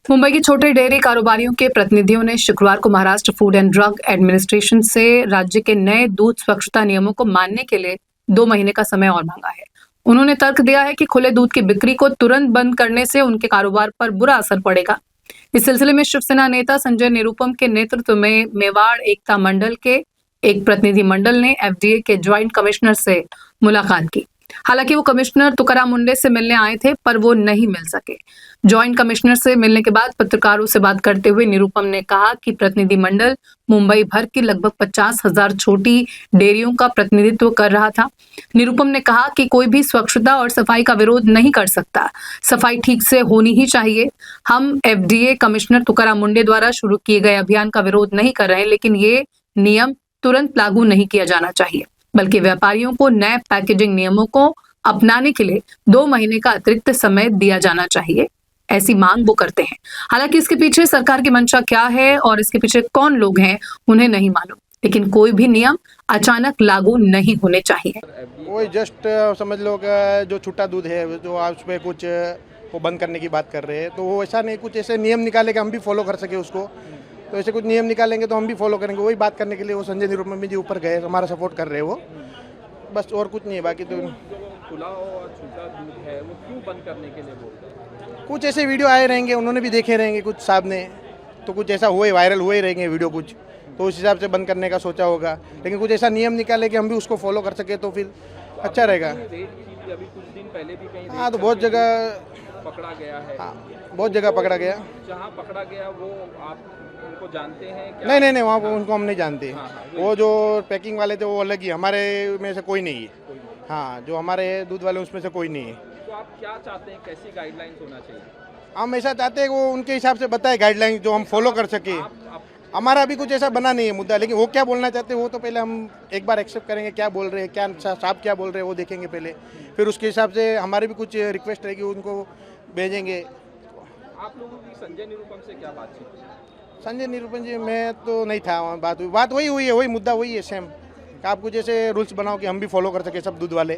मुंबई के छोटे डेयरी कारोबारियों के प्रतिनिधियों ने शुक्रवार को Maharashtra food and drug administration से राज्य के नए दूध स्वच्छता नियमों को मानने के लिए 2 महीने का समय और मांगा है। उन्होंने तर्क दिया है कि खुले दूध की बिक्री को तुरंत बंद करने से उनके कारोबार पर बुरा असर पड़ेगा। इस सिलसिले में शिवसेना नेता संजय निरुपम के नेतृत्व में मेवाड़ एकता मंडल के एक प्रतिनिधि मंडल ने एफडीए के ज्वाइंट कमिश्नर से मुलाकात की। हालांकि वो कमिश्नर तुकाराम मुंडे से मिलने आए थे, पर वो नहीं मिल सके। ज्वाइंट कमिश्नर से मिलने के बाद पत्रकारों से बात करते हुए निरुपम ने कहा कि प्रतिनिधि मंडल मुंबई भर की लगभग 50,000 छोटी डेयरियों का प्रतिनिधित्व कर रहा था। निरुपम ने कहा कि कोई भी स्वच्छता और सफाई का विरोध नहीं कर सकता, सफाई ठीक से होनी ही चाहिए। हम एफडीए कमिश्नर तुकाराम मुंडे द्वारा शुरू किए गए अभियान का विरोध नहीं कर रहे, लेकिन ये नियम तुरंत लागू नहीं किया जाना चाहिए, बल्कि व्यापारियों को नए पैकेजिंग नियमों को अपनाने के लिए 2 महीने का अतिरिक्त समय दिया जाना चाहिए, ऐसी मांग वो करते हैं। हालांकि इसके पीछे सरकार की मंशा क्या है और इसके पीछे कौन लोग हैं, उन्हें नहीं मालूम, लेकिन कोई भी नियम अचानक लागू नहीं होने चाहिए। वो जस्ट समझ लो कि जो छूटा दूध है जो आप उस पर कुछ वो बंद करने की बात कर रहे हैं, तो वो ऐसा नहीं, कुछ ऐसे नियम निकाले कि हम भी फॉलो कर सके उसको। तो ऐसे कुछ नियम निकालेंगे तो हम भी फॉलो करेंगे। वही बात करने के लिए वो संजय निरुपम जी ऊपर गए, हमारा सपोर्ट कर रहे हैं वो, बस और कुछ नहीं है। बाकी तो खुला और छूटा दूध है वो क्यों बंद करने के लिए बोलते हैं? कुछ ऐसे वीडियो आए रहेंगे, उन्होंने भी देखे रहेंगे कुछ साहब ने, तो कुछ ऐसा हुए वायरल हुए रहेंगे वीडियो कुछ, तो उस हिसाब से बंद करने का सोचा होगा। लेकिन कुछ ऐसा नियम निकाले कि हम भी उसको फॉलो कर सके तो फिर अच्छा रहेगा। रेड की थी अभी कुछ दिन पहले भी कहीं, हाँ तो बहुत जगह पकड़ा गया है। हाँ बहुत जगह पकड़ा गया। जहाँ पकड़ा गया वो आप उनको जानते हैं क्या? नहीं, वहाँ पर उनको हम नहीं जानते। वो जो पैकिंग वाले थे वो अलग ही, हमारे में से कोई नहीं है। हाँ जो हमारे दूध वाले उसमें से कोई नहीं है। तो आप क्या चाहते हैं, कैसी गाइडलाइंस होना चाहिए? हम ऐसा चाहते हैं कि वो उनके हिसाब से बताए गाइडलाइन जो हम फॉलो कर सके। हमारा अभी कुछ ऐसा बना नहीं है मुद्दा, लेकिन वो क्या बोलना चाहते हैं वो तो पहले हम एक बार एक्सेप्ट करेंगे, क्या बोल रहे हैं, क्या साहब क्या बोल रहे हैं वो देखेंगे पहले, फिर उसके हिसाब से हमारी भी कुछ रिक्वेस्ट रहेगी, उनको भेजेंगे। आप लोगों की संजय निरुपम से क्या बातचीत हुई? संजय निरुपम जी मैं तो नहीं था वहाँ, बात वही हुई है, वही मुद्दा वही है सेम। आप कुछ ऐसे रूल्स बनाओ कि हम भी फॉलो कर सके सब दूध वाले।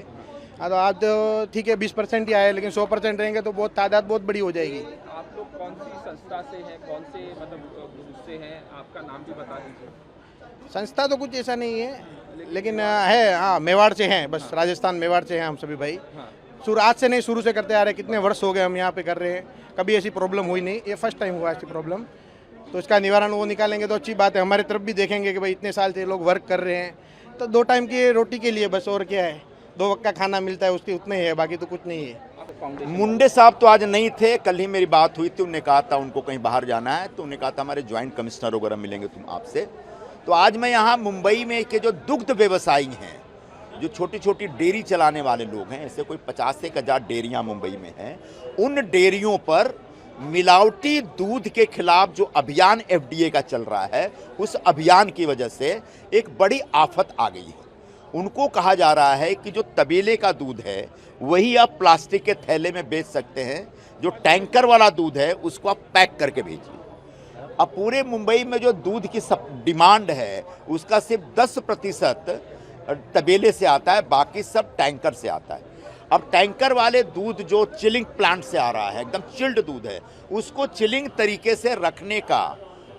हाँ तो आज तो ठीक है 20% ही आए, लेकिन 100% रहेंगे तो बहुत तादाद बहुत बड़ी हो जाएगी। आप लोग कौन सी संस्था से हैं, कौन से मतलब उससे हैं, आपका नाम भी बता दीजिए। संस्था तो कुछ ऐसा नहीं है, लेकिन है, हाँ मेवाड़ से हैं, बस राजस्थान मेवाड़ से हैं हम सभी भाई। आज से नहीं, शुरू से करते आ रहे, कितने वर्ष हो गए हम यहाँ पे कर रहे हैं, कभी ऐसी प्रॉब्लम हुई नहीं, ये फर्स्ट टाइम हुआ ऐसी प्रॉब्लम। तो इसका निवारण वो निकालेंगे तो अच्छी बात है। हमारी तरफ भी देखेंगे कि भाई इतने साल से लोग वर्क कर रहे हैं, तो 2 टाइम की रोटी के लिए बस, और क्या है, 2 वक्त का खाना मिलता है उसके उतने ही है, बाकी तो कुछ नहीं है। मुंडे साहब तो आज नहीं थे, कल ही मेरी बात हुई थी, उन्होंने कहा था उनको कहीं बाहर जाना है, तो उन्होंने कहा था हमारे ज्वाइंट कमिश्नर वगैरह मिलेंगे तुम आपसे। तो आज मैं यहाँ मुंबई में के जो दुग्ध व्यवसायी हैं, जो छोटी छोटी डेयरी चलाने वाले लोग हैं, ऐसे कोई 50 से 1000 डेयरियाँ मुंबई में हैं, उन डेयरियों पर मिलावटी दूध के खिलाफ जो अभियान एफडीए का चल रहा है, उस अभियान की वजह से एक बड़ी आफत आ गई है। उनको कहा जा रहा है कि जो तबेले का दूध है वही आप प्लास्टिक के थैले में बेच सकते हैं, जो टैंकर वाला दूध है उसको आप पैक करके भेजिए। अब पूरे मुंबई में जो दूध की डिमांड है उसका सिर्फ 10% तबेले से आता है, बाकी सब टैंकर से आता है। अब टैंकर वाले दूध जो चिलिंग प्लांट से आ रहा है, एकदम चिल्ड दूध है, उसको चिलिंग तरीके से रखने का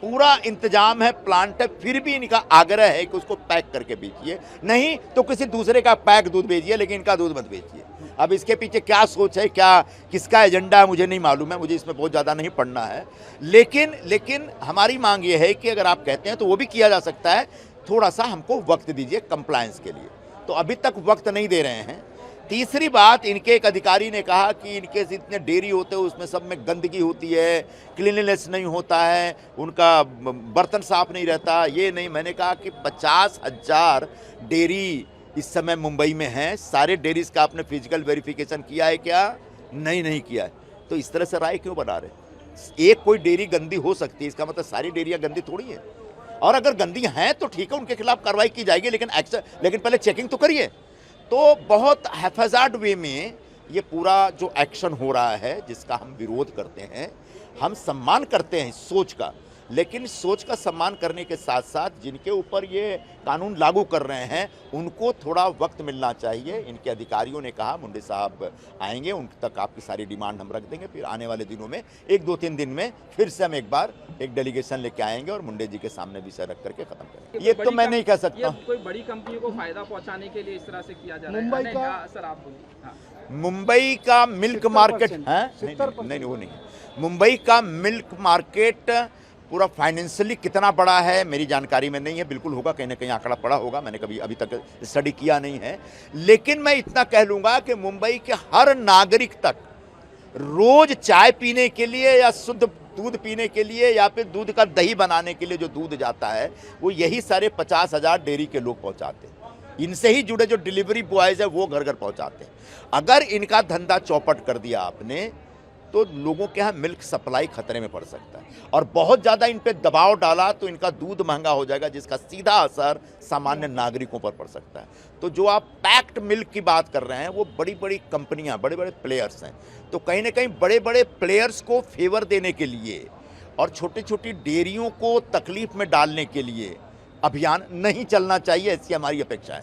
पूरा इंतजाम है, प्लांट है, फिर भी इनका आग्रह है कि उसको पैक करके बेचिए, नहीं तो किसी दूसरे का पैक दूध बेचिए, लेकिन इनका दूध मत बेचिए। अब इसके पीछे क्या सोच है, क्या किसका एजेंडा है, मुझे नहीं मालूम है, मुझे इसमें बहुत ज़्यादा नहीं पढ़ना है। लेकिन हमारी मांग ये है कि अगर आप कहते हैं तो वो भी किया जा सकता है, थोड़ा सा हमको वक्त दीजिए कंप्लायंस के लिए। तो अभी तक वक्त नहीं दे रहे हैं। तीसरी बात, इनके एक अधिकारी ने कहा कि इनके जितने डेयरी होते हैं उसमें सब में गंदगी होती है, क्लीनलीनेस नहीं होता है, उनका बर्तन साफ नहीं रहता, ये नहीं। मैंने कहा कि 50,000 डेयरी इस समय मुंबई में हैं, सारे डेयरीज का आपने फिजिकल वेरिफिकेशन किया है क्या? नहीं किया है। तो इस तरह से राय क्यों बना रहे? एक कोई डेयरी गंदी हो सकती है, इसका मतलब सारी डेयरियाँ गंदी थोड़ी है। और अगर गंदी हैं तो ठीक है, उनके खिलाफ कार्रवाई की जाएगी, लेकिन पहले चेकिंग तो करिए। तो बहुत हैफाजार्ड वे में ये पूरा जो एक्शन हो रहा है, जिसका हम विरोध करते हैं, हम सम्मान करते हैं इस सोच का, लेकिन सोच का सम्मान करने के साथ साथ जिनके ऊपर ये कानून लागू कर रहे हैं उनको थोड़ा वक्त मिलना चाहिए। इनके अधिकारियों ने कहा मुंडे साहब आएंगे, उन तक आपकी सारी डिमांड हम रख देंगे, फिर आने वाले दिनों में 1-2-3 दिन में फिर से हम एक बार एक डेलीगेशन लेके आएंगे और मुंडे जी के सामने विषय रख करके खत्म करेंगे। ये तो मैं नहीं कह सकता हूँ। कोई बड़ी कंपनियों को फायदा पहुंचाने के लिए इस तरह से किया जा रहा है। मुंबई नहीं, का- हाँ, सर आप बोलिए। हाँ। मुंबई का मिल्क मार्केट है नहीं, वो नहीं। मुंबई का मिल्क मार्केट पूरा फाइनेंशियली कितना बड़ा है मेरी जानकारी में नहीं है, बिल्कुल होगा, कहीं ना कहीं आंकड़ा पड़ा होगा, मैंने कभी अभी तक स्टडी किया नहीं है। लेकिन मैं इतना कह लूँगा कि मुंबई के हर नागरिक तक रोज चाय पीने के लिए या शुद्ध दूध पीने के लिए या फिर दूध का दही बनाने के लिए जो दूध जाता है वो यही सारे 50,000 डेयरी के लोग पहुँचाते हैं। इनसे ही जुड़े जो डिलीवरी बॉयज़ है वो घर घर पहुँचाते हैं। अगर इनका धंधा चौपट कर दिया आपने तो लोगों के यहाँ मिल्क सप्लाई खतरे में पड़ सकता है, और बहुत ज़्यादा इन पे दबाव डाला तो इनका दूध महंगा हो जाएगा, जिसका सीधा असर सामान्य नागरिकों पर पड़ सकता है। तो जो आप पैक्ड मिल्क की बात कर रहे हैं वो बड़ी बड़ी कंपनियां, बड़े बड़े प्लेयर्स हैं, तो कहीं ना कहीं बड़े बड़े प्लेयर्स को फेवर देने के लिए और छोटी छोटी डेयरियों को तकलीफ में डालने के लिए अभियान नहीं चलना चाहिए, ऐसी हमारी अपेक्षा है।